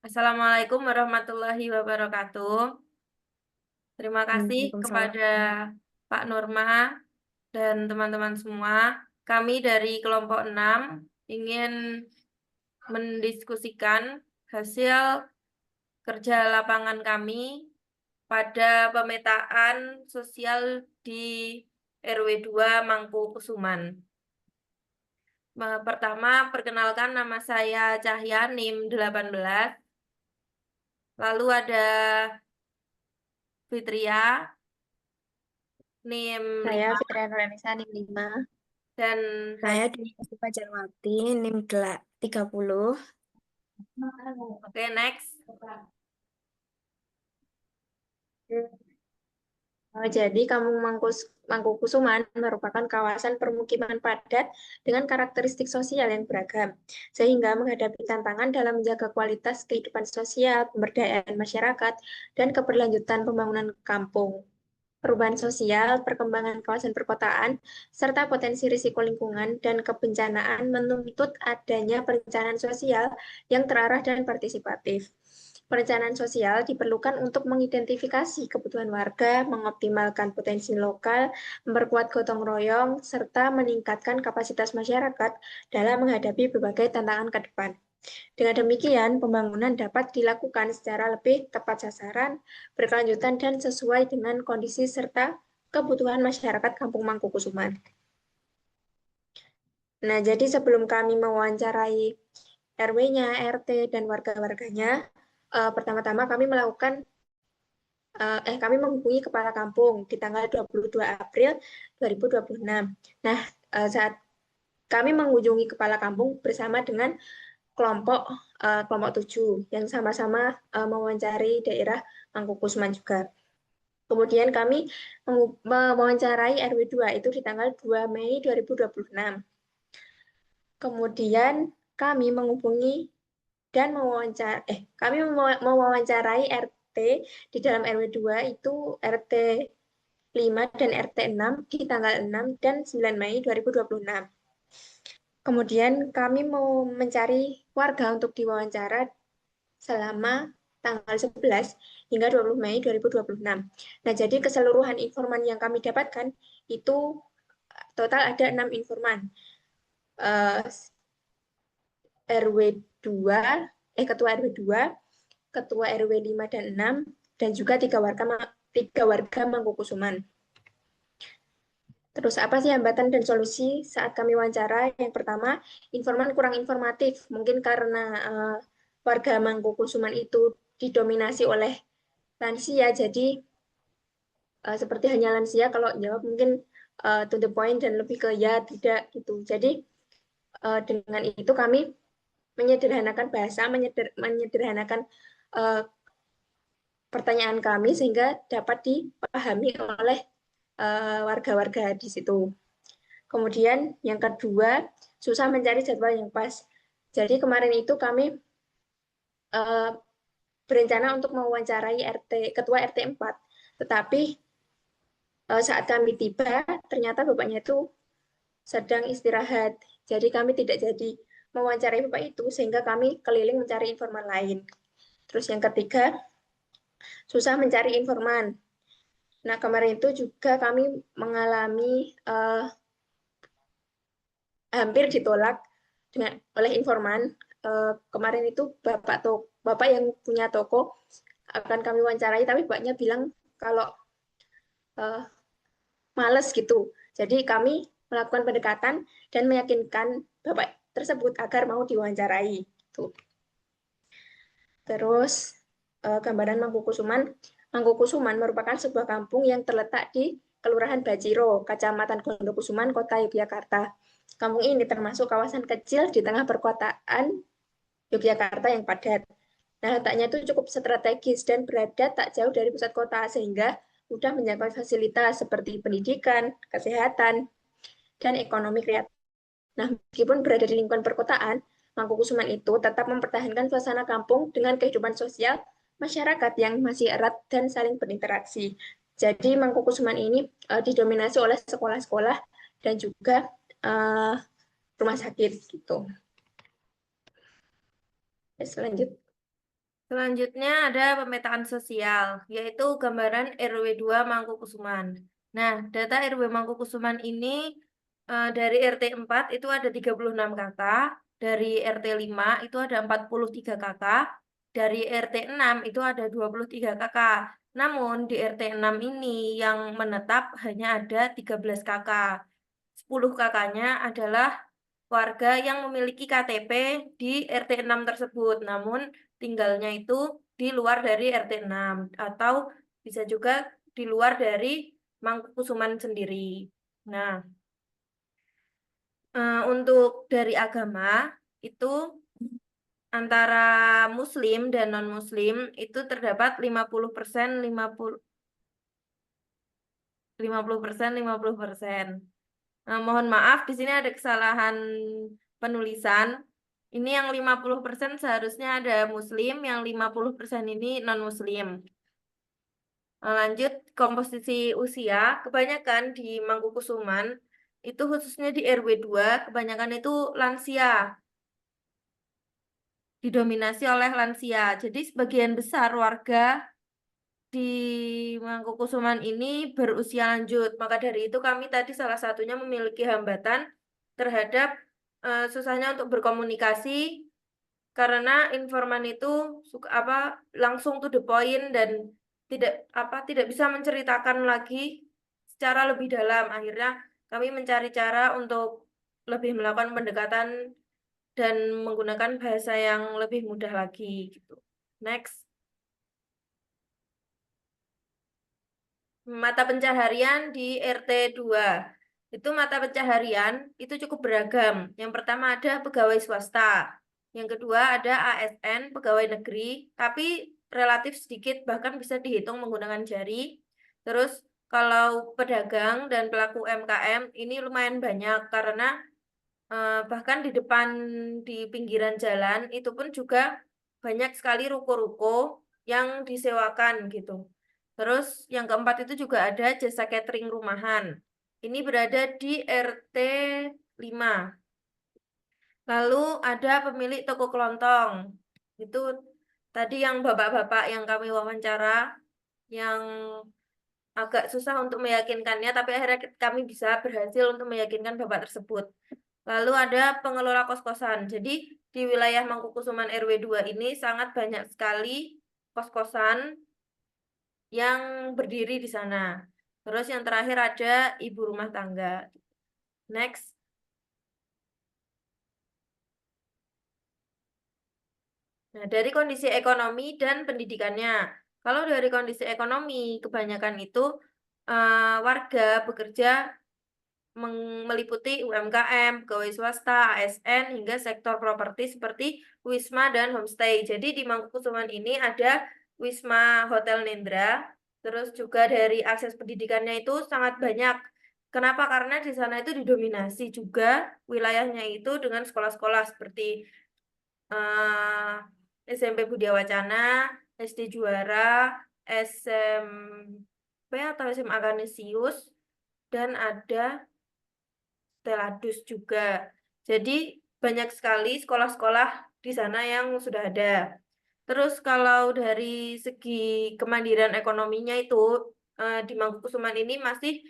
Assalamualaikum warahmatullahi wabarakatuh. Terima kasih Waalaikumsalam. kepada Pak Nurma dan teman-teman semua. Kami dari kelompok 6 ingin mendiskusikan hasil kerja lapangan kami pada pemetaan sosial di RW 2 Mangkukusuman. Pertama, perkenalkan nama saya Cahya NIM 18. Lalu ada Fitria NIM Saya 5 Fitria Nurhanisa, NIM 5. dan Saya Dwi Asifa Jarwati, NIM 30. Oke, next. Jadi Kampung Mangkukusuman merupakan kawasan permukiman padat dengan karakteristik sosial yang beragam, sehingga menghadapi tantangan dalam menjaga kualitas kehidupan sosial, pemberdayaan masyarakat, dan keberlanjutan pembangunan kampung. Perubahan sosial, perkembangan kawasan perkotaan, serta potensi risiko lingkungan dan kebencanaan menuntut adanya perencanaan sosial yang terarah dan partisipatif. Perencanaan sosial diperlukan untuk mengidentifikasi kebutuhan warga, mengoptimalkan potensi lokal, memperkuat gotong royong, serta meningkatkan kapasitas masyarakat dalam menghadapi berbagai tantangan ke depan. Dengan demikian, pembangunan dapat dilakukan secara lebih tepat sasaran, berkelanjutan, dan sesuai dengan kondisi serta kebutuhan masyarakat Kampung Mangkukusuman. Nah, jadi sebelum kami mewawancarai RW-nya, RT, dan warga-warganya, pertama-tama kami menghubungi Kepala Kampung di tanggal 22 April 2026. Nah, saat kami mengunjungi Kepala Kampung bersama dengan kelompok 7 yang sama-sama mewawancari daerah Mangkukusuman juga. Kemudian kami mewawancarai RW 2 itu di tanggal 2 Mei 2026. Kemudian kami menghubungi dan mewawancarai RT di dalam RW 2 itu RT 5 dan RT 6 di tanggal 6 dan 9 Mei 2026. Kemudian kami mau mencari warga untuk diwawancara selama tanggal 11 hingga 20 Mei 2026. Nah, jadi keseluruhan informan yang kami dapatkan itu total ada 6 informan. RW 2, Ketua RW 2, Ketua RW 5 dan 6, dan juga tiga warga Mangkukusuman. Terus apa sih hambatan dan solusi saat kami wawancara? Yang pertama, informan kurang informatif. Mungkin karena warga Mangkukusuman itu didominasi oleh lansia, jadi seperti hanya lansia kalau jawab mungkin to the point dan lebih ke ya tidak gitu. Jadi dengan itu kami menyederhanakan bahasa, menyederhanakan uh, pertanyaan kami sehingga dapat dipahami oleh warga-warga di situ. Kemudian yang kedua, susah mencari jadwal yang pas. Jadi kemarin itu kami uh, berencana untuk mewawancarai Ketua RT 4, tetapi saat kami tiba, ternyata bapaknya itu sedang istirahat. Jadi kami tidak jadi mewawancarai bapak itu, sehingga kami keliling mencari informan lain. Terus yang ketiga, susah mencari informan. Nah, kemarin itu juga kami mengalami hampir ditolak oleh informan. Kemarin itu bapak yang punya toko akan kami wawancarai, tapi bapaknya bilang kalau uh, males gitu. Jadi kami melakukan pendekatan dan meyakinkan bapak tersebut agar mau diwawancarai. Tuh. Terus gambaran Mangkukusuman. Mangkukusuman merupakan sebuah kampung yang terletak di Kelurahan Bajiro, Kecamatan Gondokusuman, Kota Yogyakarta. Kampung ini termasuk kawasan kecil di tengah perkotaan Yogyakarta yang padat. Nah, letaknya itu cukup strategis dan berada tak jauh dari pusat kota, sehingga mudah menjangkau fasilitas seperti pendidikan, kesehatan, dan ekonomi kreatif. Nah, meskipun berada di lingkungan perkotaan, Mangkukusuman itu tetap mempertahankan suasana kampung dengan kehidupan sosial masyarakat yang masih erat dan saling berinteraksi. Jadi Mangkukusuman ini didominasi oleh sekolah-sekolah dan juga rumah sakit gitu. Selanjutnya. Selanjutnya ada pemetaan sosial, yaitu gambaran RW 2 Mangkukusuman. Nah, data RW Mangkukusuman ini dari RT 4 itu ada 36 kakak, dari RT 5 itu ada 43 kakak, dari RT 6 itu ada 23 kakak. Namun di RT 6 ini yang menetap hanya ada 13 kakak. 10 kakaknya adalah warga yang memiliki KTP di RT 6 tersebut, namun tinggalnya itu di luar dari RT 6 atau bisa juga di luar dari Mangkukusuman sendiri. Nah, untuk dari agama itu antara Muslim dan non-Muslim itu terdapat 50%, 50%, 50%. Mohon maaf, di sini ada kesalahan penulisan. Ini yang 50% seharusnya ada Muslim, yang 50% ini non-Muslim. Lanjut, komposisi usia, kebanyakan di Mangkukusuman, itu khususnya di RW 2, kebanyakan itu lansia, didominasi oleh lansia. Jadi sebagian besar warga di Mangkukusuman ini berusia lanjut. Maka dari itu kami tadi salah satunya memiliki hambatan terhadap susahnya untuk berkomunikasi karena informan itu suka langsung to the point dan tidak bisa menceritakan lagi secara lebih dalam. Akhirnya kami mencari cara untuk lebih melakukan pendekatan dan menggunakan bahasa yang lebih mudah lagi gitu. Next. Mata pencaharian di RT 2. Itu mata pencaharian itu cukup beragam. Yang pertama ada pegawai swasta. Yang kedua ada ASN, pegawai negeri, tapi relatif sedikit bahkan bisa dihitung menggunakan jari. Terus kalau pedagang dan pelaku UMKM ini lumayan banyak karena bahkan di depan di pinggiran jalan itu pun juga banyak sekali ruko-ruko yang disewakan gitu. Terus yang keempat itu juga ada jasa catering rumahan. Ini berada di RT 5. Lalu ada pemilik toko kelontong. Itu tadi yang bapak-bapak yang kami wawancara yang agak susah untuk meyakinkannya, tapi akhirnya kami bisa berhasil untuk meyakinkan bapak tersebut. Lalu ada pengelola kos-kosan. Jadi di wilayah Mangkukusuman RW 2 ini sangat banyak sekali kos-kosan yang berdiri di sana. Terus yang terakhir ada ibu rumah tangga. Next. Nah, dari kondisi ekonomi dan pendidikannya. Kalau dari kondisi ekonomi, kebanyakan itu warga bekerja meliputi UMKM, pegawai swasta, ASN, hingga sektor properti seperti Wisma dan homestay. Jadi di Mangkukusuman ini ada Wisma Hotel Nendra, terus juga dari akses pendidikannya itu sangat banyak. Kenapa? Karena di sana itu didominasi juga wilayahnya itu dengan sekolah-sekolah seperti SMP Budia Wacana, SD Juara, SMP atau SMA Kanisius, dan ada Teladus juga. Jadi banyak sekali sekolah-sekolah di sana yang sudah ada. Terus kalau dari segi kemandirian ekonominya itu di Mangkukusuman ini masih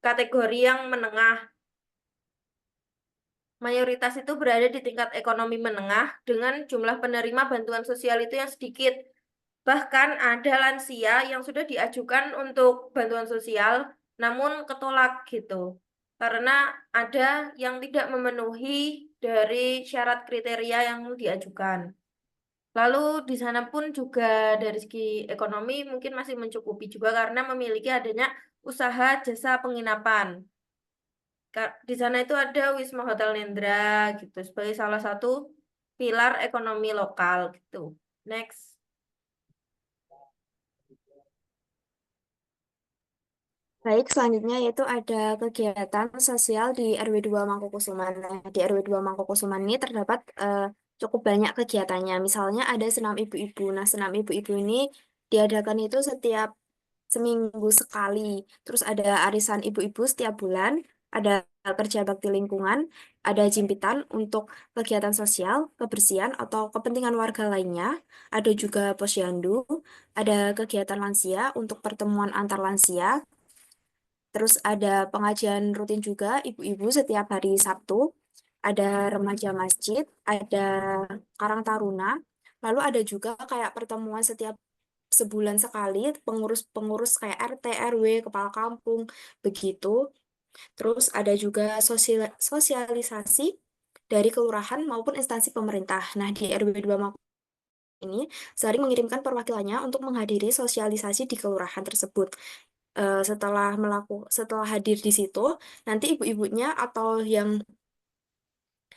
kategori yang menengah. Mayoritas itu berada di tingkat ekonomi menengah dengan jumlah penerima bantuan sosial itu yang sedikit. Bahkan ada lansia yang sudah diajukan untuk bantuan sosial, namun ketolak gitu. Karena ada yang tidak memenuhi dari syarat kriteria yang diajukan. Lalu di sana pun juga dari segi ekonomi mungkin masih mencukupi juga karena memiliki adanya usaha jasa penginapan. Di sana itu ada Wisma Hotel Nendra gitu sebagai salah satu pilar ekonomi lokal gitu. Next. Baik, selanjutnya yaitu ada kegiatan sosial di RW 2 Mangkukusuman. Nah, di RW 2 Mangkukusuman ini terdapat cukup banyak kegiatannya. Misalnya ada senam ibu-ibu. Nah, senam ibu-ibu ini diadakan itu setiap seminggu sekali. Terus ada arisan ibu-ibu setiap bulan. Ada kerja bakti lingkungan, ada Jimpitan untuk kegiatan sosial, kebersihan, atau kepentingan warga lainnya. Ada juga Posyandu, ada kegiatan lansia untuk pertemuan antar lansia. Terus ada pengajian rutin juga ibu-ibu setiap hari Sabtu. Ada remaja masjid, ada Karang Taruna. Lalu ada juga kayak pertemuan setiap sebulan sekali, pengurus-pengurus kayak RT, RW, kepala kampung, begitu. Terus ada juga sosialisasi dari kelurahan maupun instansi pemerintah. Nah, di RW 2 ini sering mengirimkan perwakilannya untuk menghadiri sosialisasi di kelurahan tersebut. Setelah hadir di situ, nanti ibu-ibunya atau yang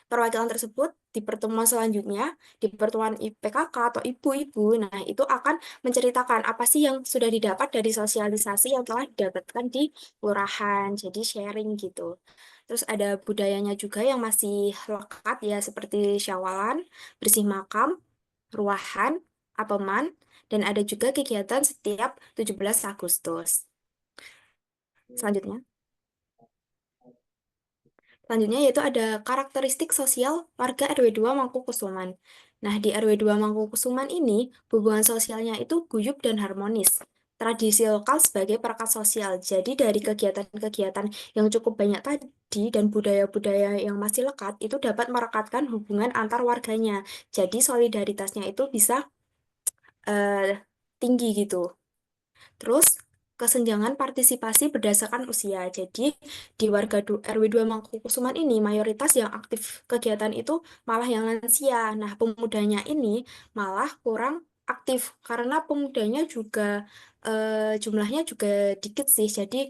perwakilan tersebut di pertemuan selanjutnya, di pertemuan IPKK atau ibu-ibu, nah itu akan menceritakan apa sih yang sudah didapat dari sosialisasi yang telah didapatkan di kelurahan. Jadi sharing gitu. Terus ada budayanya juga yang masih lekat ya seperti syawalan, bersih makam, ruahan, apeman, dan ada juga kegiatan setiap 17 Agustus. Selanjutnya. Selanjutnya yaitu ada karakteristik sosial warga RW 2 Mangkukusuman. Nah, di RW 2 Mangkukusuman ini, hubungan sosialnya itu guyup dan harmonis. Tradisi lokal sebagai perekat sosial. Jadi dari kegiatan-kegiatan yang cukup banyak tadi dan budaya-budaya yang masih lekat itu dapat merekatkan hubungan antar warganya. Jadi solidaritasnya itu bisa eh, tinggi gitu. Terus kesenjangan partisipasi berdasarkan usia. Jadi di RW 2 Mangkukusuman ini mayoritas yang aktif kegiatan itu malah yang lansia. Nah, pemudanya ini malah kurang aktif karena pemudanya juga jumlahnya juga dikit sih. Jadi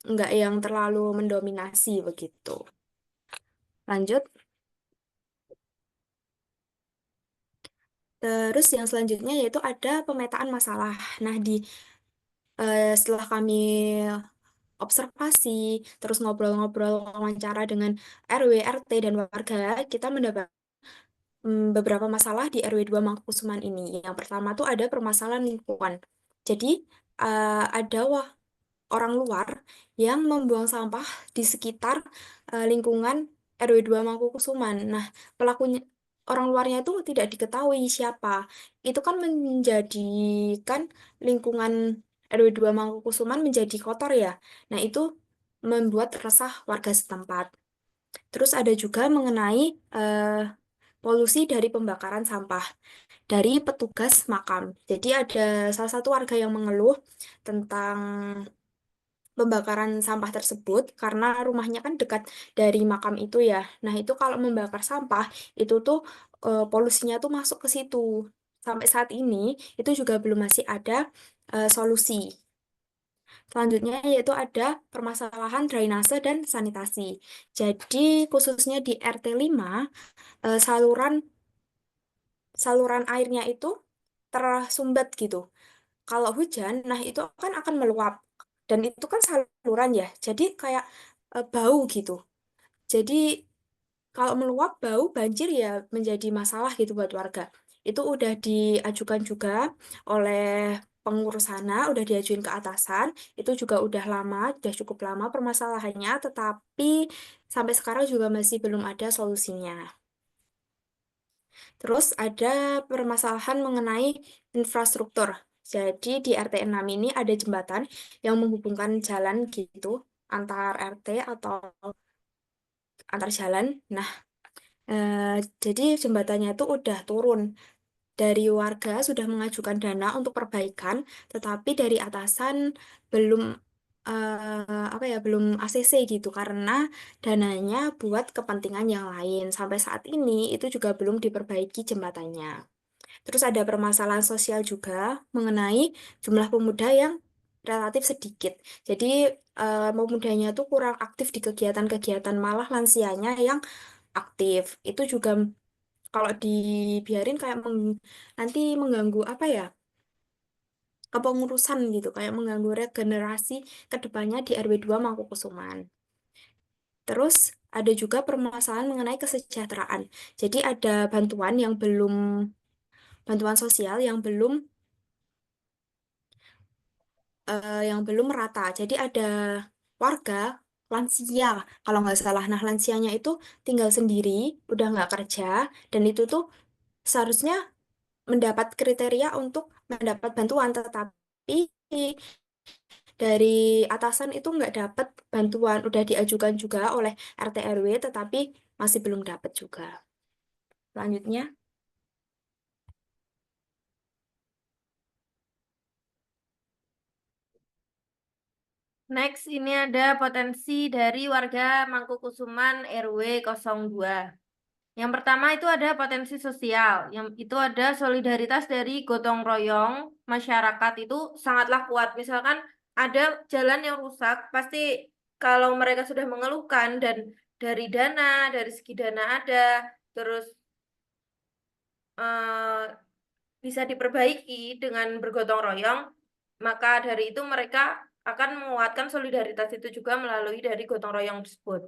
nggak yang terlalu mendominasi begitu. Lanjut. Terus yang selanjutnya yaitu ada pemetaan masalah. Nah, setelah kami observasi, terus ngobrol-ngobrol wawancara dengan RW, RT, dan warga, kita mendapat beberapa masalah di RW 2 Mangkusuman ini. Yang pertama tuh ada permasalahan lingkungan. Jadi, ada orang luar yang membuang sampah di sekitar lingkungan RW 2 Mangkukusuman. Nah, pelakunya orang luarnya itu tidak diketahui siapa. Itu kan menjadikan lingkungan RW 2 Mangkukusuman menjadi kotor ya. Nah, itu membuat resah warga setempat. Terus ada juga mengenai polusi dari pembakaran sampah dari petugas makam. Jadi ada salah satu warga yang mengeluh tentang pembakaran sampah tersebut karena rumahnya kan dekat dari makam itu ya. Nah, itu kalau membakar sampah itu tuh polusinya tuh masuk ke situ. Sampai saat ini itu juga belum masih ada solusi. Selanjutnya yaitu ada permasalahan drainase dan sanitasi. Jadi khususnya di RT 5 saluran saluran airnya itu tersumbat gitu. Kalau hujan, nah itu kan akan meluap. Dan itu kan saluran ya, jadi kayak bau gitu. Jadi kalau meluap, bau, banjir ya menjadi masalah gitu buat warga. Itu udah diajukan juga oleh pengurus sana, udah diajuin ke atasan. Itu juga udah lama, udah cukup lama permasalahannya, tetapi sampai sekarang juga masih belum ada solusinya. Terus ada permasalahan mengenai infrastruktur. Jadi di RT 6 ini ada jembatan yang menghubungkan jalan gitu antar RT atau antar jalan. Nah, jadi jembatannya itu udah turun. Dari warga sudah mengajukan dana untuk perbaikan, tetapi dari atasan belum apa ya belum ACC gitu karena dananya buat kepentingan yang lain. Sampai saat ini itu juga belum diperbaiki jembatannya. Terus ada permasalahan sosial juga mengenai jumlah pemuda yang relatif sedikit. Jadi pemudanya tuh kurang aktif di kegiatan-kegiatan, malah lansianya yang aktif. Itu juga kalau dibiarin kayak nanti mengganggu apa ya? Kepengurusan gitu, kayak mengganggu regenerasi kedepannya di RW 2 Mangkukusuman. Terus ada juga permasalahan mengenai kesejahteraan. Jadi ada bantuan sosial yang belum merata. Jadi ada warga lansia, kalau nggak salah. Nah, lansianya itu tinggal sendiri, udah nggak kerja, dan itu tuh seharusnya mendapat kriteria untuk mendapat bantuan, tetapi dari atasan itu nggak dapat bantuan, udah diajukan juga oleh RT RW, tetapi masih belum dapat juga. Selanjutnya, Next, ini ada potensi dari warga Mangkukusuman RW 02. Yang pertama itu ada potensi sosial, yang itu ada solidaritas dari gotong royong masyarakat itu sangatlah kuat. Misalkan ada jalan yang rusak, pasti kalau mereka sudah mengeluhkan dan dari segi dana ada, terus eh, bisa diperbaiki dengan bergotong royong, maka dari itu mereka akan menguatkan solidaritas itu juga melalui dari gotong royong tersebut.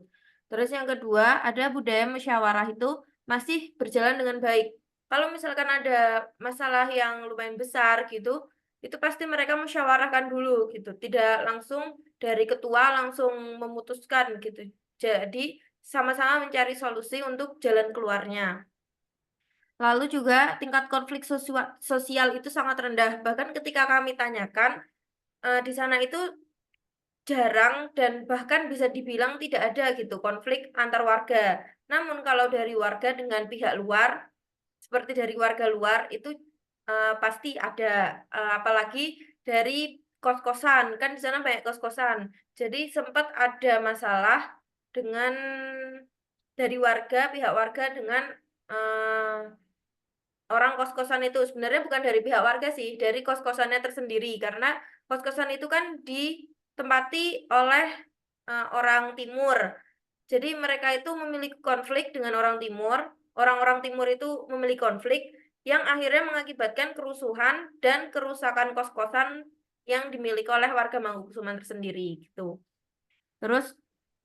Terus yang kedua, ada budaya musyawarah itu masih berjalan dengan baik. Kalau misalkan ada masalah yang lumayan besar gitu, itu pasti mereka musyawarahkan dulu gitu. Tidak langsung dari ketua langsung memutuskan gitu. Jadi sama-sama mencari solusi untuk jalan keluarnya. Lalu juga tingkat konflik sosial itu sangat rendah. Bahkan ketika kami tanyakan, di sana itu jarang dan bahkan bisa dibilang tidak ada gitu konflik antar warga. Namun kalau dari warga dengan pihak luar, seperti dari warga luar itu pasti ada. Apalagi dari kos-kosan, kan di sana banyak kos-kosan. Jadi sempat ada masalah dengan dari warga, pihak warga dengan orang kos-kosan itu sebenarnya bukan dari pihak warga sih, dari kos-kosannya tersendiri karena kos-kosan itu kan ditempati oleh orang timur. Jadi mereka itu memiliki konflik dengan orang timur, orang-orang timur itu memiliki konflik yang akhirnya mengakibatkan kerusuhan dan kerusakan kos-kosan yang dimiliki oleh warga Mangkukusuman tersendiri gitu. Terus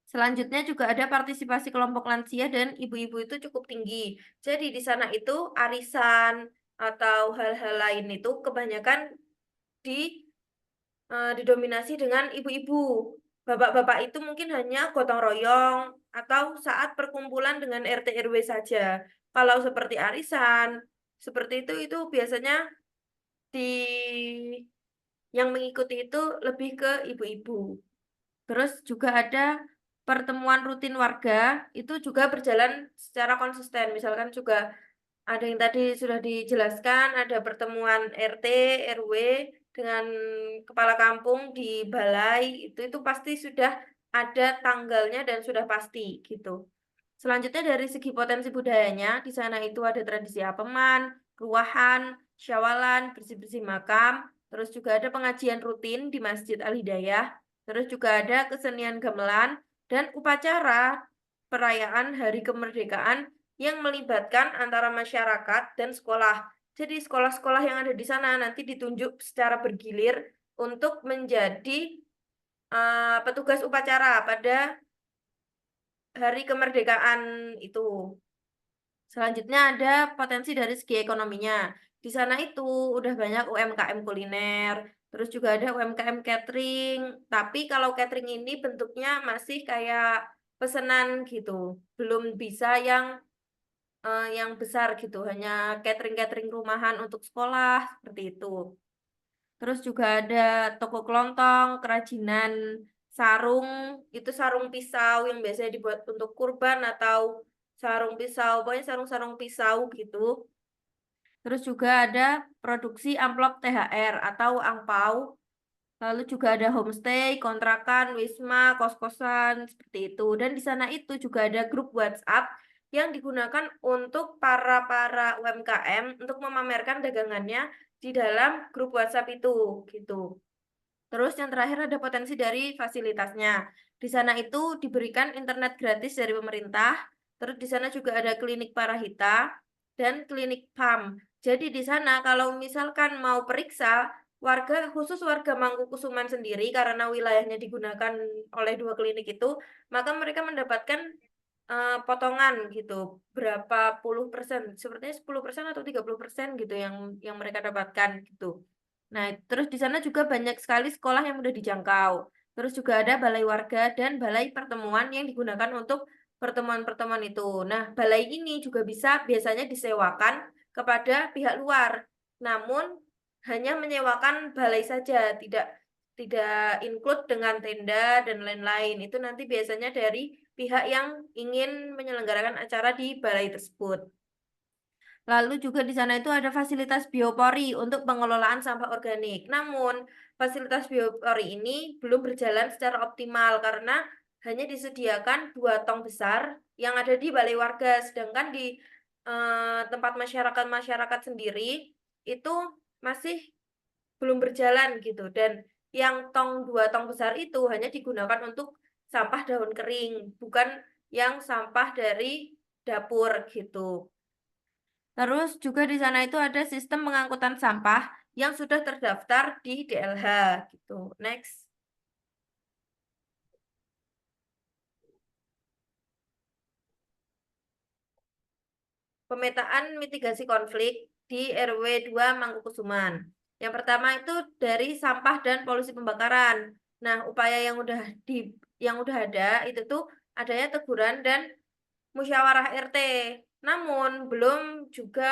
selanjutnya juga ada partisipasi kelompok lansia dan ibu-ibu itu cukup tinggi. Jadi di sana itu arisan atau hal-hal lain itu kebanyakan di didominasi dengan ibu-ibu. Bapak-bapak itu mungkin hanya gotong royong atau saat perkumpulan dengan RT RW saja. Kalau seperti arisan, seperti itu biasanya di yang mengikuti itu lebih ke ibu-ibu. Terus juga ada pertemuan rutin warga itu juga berjalan secara konsisten. Misalkan juga ada yang tadi sudah dijelaskan, ada pertemuan RT, RW dengan kepala kampung di balai, itu pasti sudah ada tanggalnya dan sudah pasti gitu. Selanjutnya dari segi potensi budayanya, di sana itu ada tradisi apeman, ruahan, syawalan, bersih-bersih makam, terus juga ada pengajian rutin di Masjid Al-Hidayah, terus juga ada kesenian gamelan dan upacara perayaan Hari Kemerdekaan yang melibatkan antara masyarakat dan sekolah. Jadi sekolah-sekolah yang ada di sana nanti ditunjuk secara bergilir untuk menjadi petugas upacara pada Hari Kemerdekaan itu. Selanjutnya ada potensi dari segi ekonominya. Di sana itu udah banyak UMKM kuliner, terus juga ada UMKM catering. Tapi kalau catering ini bentuknya masih kayak pesanan gitu, belum bisa yang besar gitu, hanya catering-catering rumahan untuk sekolah seperti itu. Terus juga ada toko kelontong, kerajinan sarung, itu sarung pisau yang biasanya dibuat untuk kurban atau sarung pisau, pokoknya sarung-sarung pisau gitu. Terus juga ada produksi amplop THR atau angpau. Lalu juga ada homestay, kontrakan, wisma, kos-kosan, seperti itu. Dan di sana itu juga ada grup WhatsApp yang digunakan untuk para UMKM untuk memamerkan dagangannya di dalam grup WhatsApp itu, gitu. Terus yang terakhir ada potensi dari fasilitasnya. Di sana itu diberikan internet gratis dari pemerintah. Terus di sana juga ada klinik Parahita dan klinik PAM. Jadi di sana kalau misalkan mau periksa warga khusus warga Mangkukusuman sendiri karena wilayahnya digunakan oleh dua klinik itu, maka mereka mendapatkan potongan gitu, berapa puluh persen, sepertinya 10% atau 30% gitu yang mereka dapatkan gitu. Nah, terus di sana juga banyak sekali sekolah yang mudah dijangkau. Terus juga ada balai warga dan balai pertemuan yang digunakan untuk pertemuan-pertemuan itu. Nah, balai ini juga bisa biasanya disewakan kepada pihak luar. Namun hanya menyewakan balai saja, tidak include dengan tenda dan lain-lain. Itu nanti biasanya dari pihak yang ingin menyelenggarakan acara di balai tersebut. Lalu juga di sana itu ada fasilitas biopori untuk pengelolaan sampah organik. Namun, fasilitas biopori ini belum berjalan secara optimal karena hanya disediakan 2 tong besar yang ada di balai warga, sedangkan di tempat masyarakat sendiri itu masih belum berjalan gitu. Dan yang 2 tong besar itu hanya digunakan untuk sampah daun kering, bukan yang sampah dari dapur gitu. Terus juga di sana itu ada sistem pengangkutan sampah yang sudah terdaftar di DLH gitu. Next. Pemetaan mitigasi konflik di RW 2 Mangkukusuman. Yang pertama itu dari sampah dan polusi pembakaran. Nah, upaya yang udah ada itu tuh adanya teguran dan musyawarah RT. Namun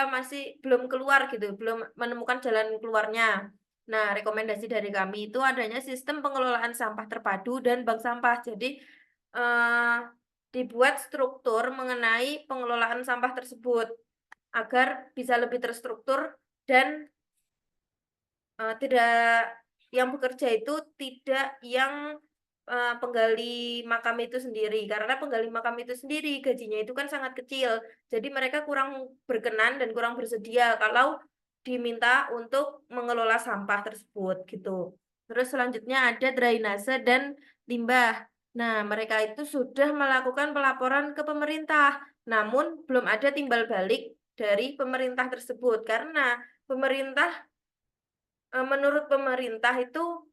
masih belum keluar gitu, belum menemukan jalan keluarnya. Nah, rekomendasi dari kami itu adanya sistem pengelolaan sampah terpadu dan bank sampah. Jadi eh, dibuat struktur mengenai pengelolaan sampah tersebut agar bisa lebih terstruktur dan tidak yang bekerja itu tidak yang penggali makam itu sendiri, karena penggali makam itu sendiri gajinya itu kan sangat kecil, jadi mereka kurang berkenan dan kurang bersedia kalau diminta untuk mengelola sampah tersebut gitu. Terus selanjutnya ada drainase dan limbah. Nah, mereka itu sudah melakukan pelaporan ke pemerintah, namun belum ada timbal balik dari pemerintah tersebut karena pemerintah menurut pemerintah itu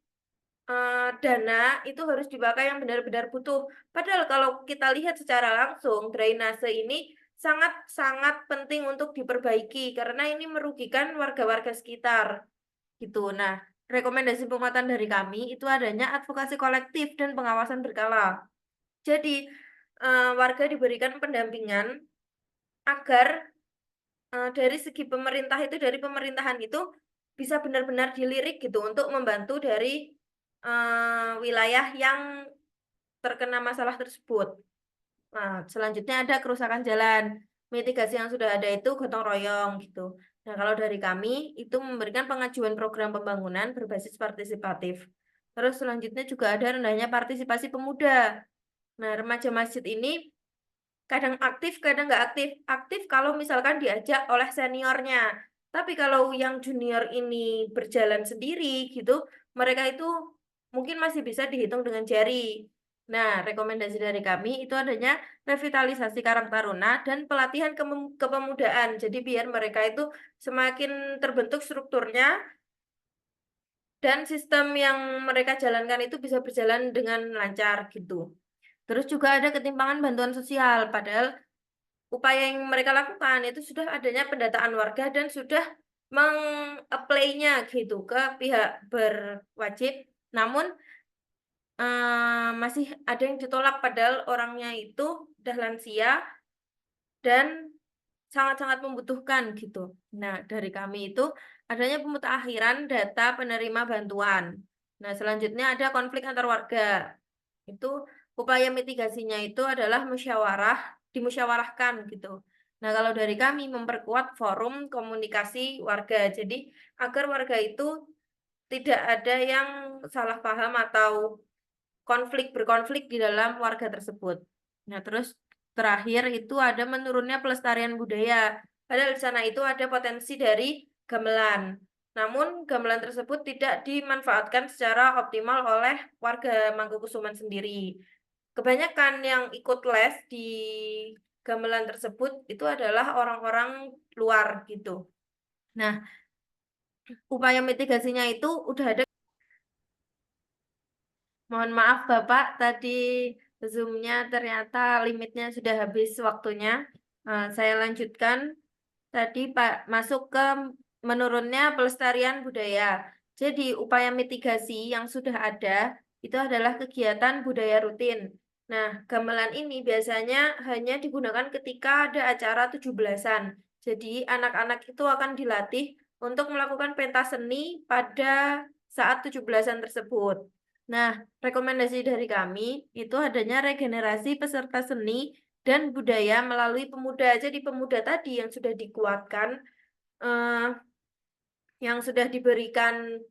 dana itu harus dipakai yang benar-benar butuh. Padahal kalau kita lihat secara langsung, drainase ini sangat-sangat penting untuk diperbaiki karena ini merugikan warga-warga sekitar. Gitu. Nah, rekomendasi penguatan dari kami itu adanya advokasi kolektif dan pengawasan berkala. Jadi, warga diberikan pendampingan agar dari segi pemerintah itu, dari pemerintahan itu bisa benar-benar dilirik gitu untuk membantu dari wilayah yang terkena masalah tersebut. Nah, selanjutnya ada kerusakan jalan. Mitigasi yang sudah ada itu gotong royong gitu. Nah, kalau dari kami itu memberikan pengajuan program pembangunan berbasis partisipatif. Terus selanjutnya juga ada rendahnya partisipasi pemuda. Nah, remaja masjid ini kadang aktif, kadang nggak aktif. Aktif kalau misalkan diajak oleh seniornya. Tapi kalau yang junior ini berjalan sendiri gitu, mereka itu mungkin masih bisa dihitung dengan jari. Nah, rekomendasi dari kami itu adanya revitalisasi Karang Taruna dan pelatihan kepemudaan. Jadi biar mereka itu semakin terbentuk strukturnya dan sistem yang mereka jalankan itu bisa berjalan dengan lancar gitu. Terus juga ada ketimpangan bantuan sosial, padahal upaya yang mereka lakukan itu sudah adanya pendataan warga dan sudah meng-apply-nya gitu ke pihak berwajib. Namun masih ada yang ditolak padahal orangnya itu udah lansia dan sangat-sangat membutuhkan gitu. Nah, dari kami itu adanya pemutakhiran data penerima bantuan. Nah, selanjutnya ada konflik antar warga. Itu upaya mitigasinya itu adalah dimusyawarahkan gitu. Nah, kalau dari kami memperkuat forum komunikasi warga. Jadi, agar warga itu tidak ada yang salah paham atau berkonflik di dalam warga tersebut. Nah, terus terakhir itu ada menurunnya pelestarian budaya. Padahal di sana itu ada potensi dari gamelan. Namun gamelan tersebut tidak dimanfaatkan secara optimal oleh warga Mangkukusuman sendiri. Kebanyakan yang ikut les di gamelan tersebut itu adalah orang-orang luar gitu. Nah, upaya mitigasinya itu udah ada. Mohon maaf Bapak, tadi Zoom-nya ternyata limitnya sudah habis waktunya. Saya lanjutkan. Tadi Pak masuk ke menurunnya pelestarian budaya. Jadi upaya mitigasi yang sudah ada Itu adalah kegiatan budaya rutin. Nah, gamelan ini biasanya hanya digunakan ketika ada acara 17-an. Jadi, anak-anak itu akan dilatih untuk melakukan pentas seni pada saat 17-an tersebut. Nah, rekomendasi dari kami itu adanya regenerasi peserta seni dan budaya melalui pemuda. Jadi pemuda tadi yang sudah dikuatkan, yang sudah diberikan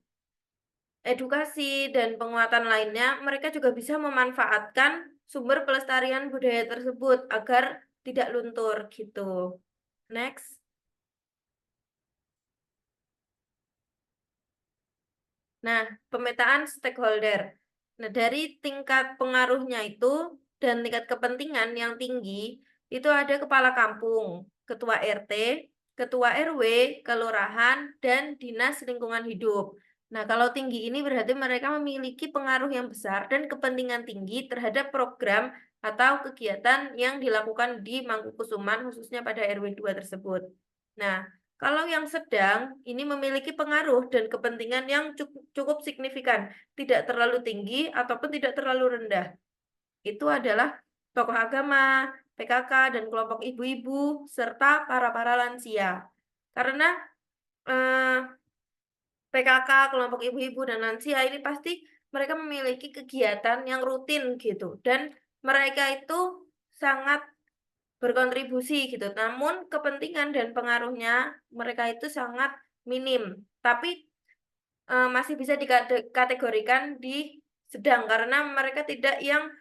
edukasi dan penguatan lainnya, mereka juga bisa memanfaatkan sumber pelestarian budaya tersebut agar tidak luntur gitu. Next. Nah, pemetaan stakeholder. Nah, dari tingkat pengaruhnya itu dan tingkat kepentingan yang tinggi, itu ada kepala kampung, ketua RT, ketua RW, kelurahan, dan dinas lingkungan hidup. Nah, kalau tinggi ini berarti mereka memiliki pengaruh yang besar dan kepentingan tinggi terhadap program atau kegiatan yang dilakukan di Mangkukusuman, khususnya pada RW 2 tersebut. Nah, kalau yang sedang, ini memiliki pengaruh dan kepentingan yang cukup signifikan, tidak terlalu tinggi ataupun tidak terlalu rendah. Itu adalah tokoh agama, PKK, dan kelompok ibu-ibu, serta para lansia. Karena PKK, kelompok ibu-ibu, dan lansia ini pasti mereka memiliki kegiatan yang rutin gitu. Dan mereka itu sangat berkontribusi gitu. Namun kepentingan dan pengaruhnya mereka itu sangat minim. Tapi masih bisa dikategorikan di sedang karena mereka tidak yang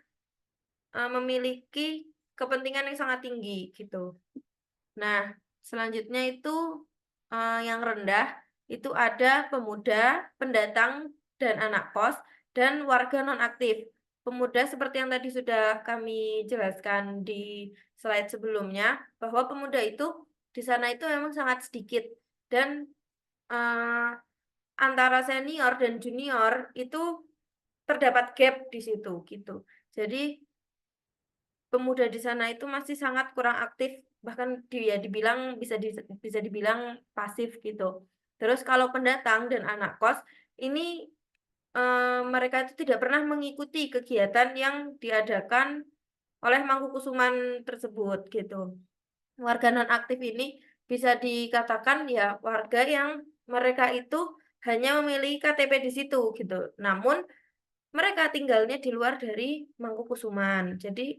memiliki kepentingan yang sangat tinggi gitu. Nah, selanjutnya itu yang rendah itu ada pemuda, pendatang, dan anak kos, dan warga nonaktif. Pemuda seperti yang tadi sudah kami jelaskan di slide sebelumnya, bahwa pemuda itu di sana itu memang sangat sedikit. Dan antara senior dan junior itu terdapat gap di situ gitu. Jadi pemuda di sana itu masih sangat kurang aktif, bahkan dia dibilang bisa dibilang pasif gitu. Terus kalau pendatang dan anak kos ini mereka itu tidak pernah mengikuti kegiatan yang diadakan oleh Mangkukusuman tersebut gitu. Warga nonaktif ini bisa dikatakan ya warga yang mereka itu hanya memiliki KTP di situ gitu. Namun mereka tinggalnya di luar dari Mangkukusuman. Jadi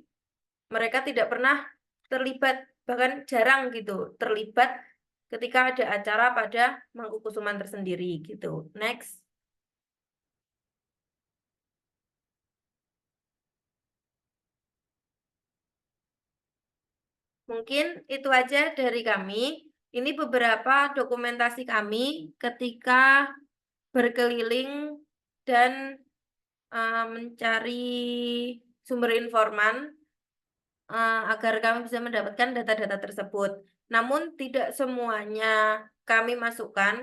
mereka tidak pernah terlibat, bahkan jarang gitu terlibat ketika ada acara pada Mangkukusuman tersendiri gitu. Next. Mungkin itu aja dari kami. Ini beberapa dokumentasi kami ketika berkeliling dan mencari sumber informan agar kami bisa mendapatkan data-data tersebut. Namun tidak semuanya kami masukkan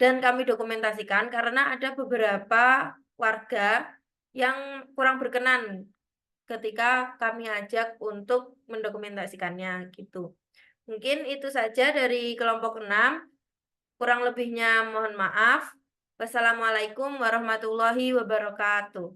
dan kami dokumentasikan karena ada beberapa warga yang kurang berkenan ketika kami ajak untuk mendokumentasikannya gitu. Mungkin itu saja dari kelompok 6. Kurang lebihnya mohon maaf. Wassalamualaikum warahmatullahi wabarakatuh.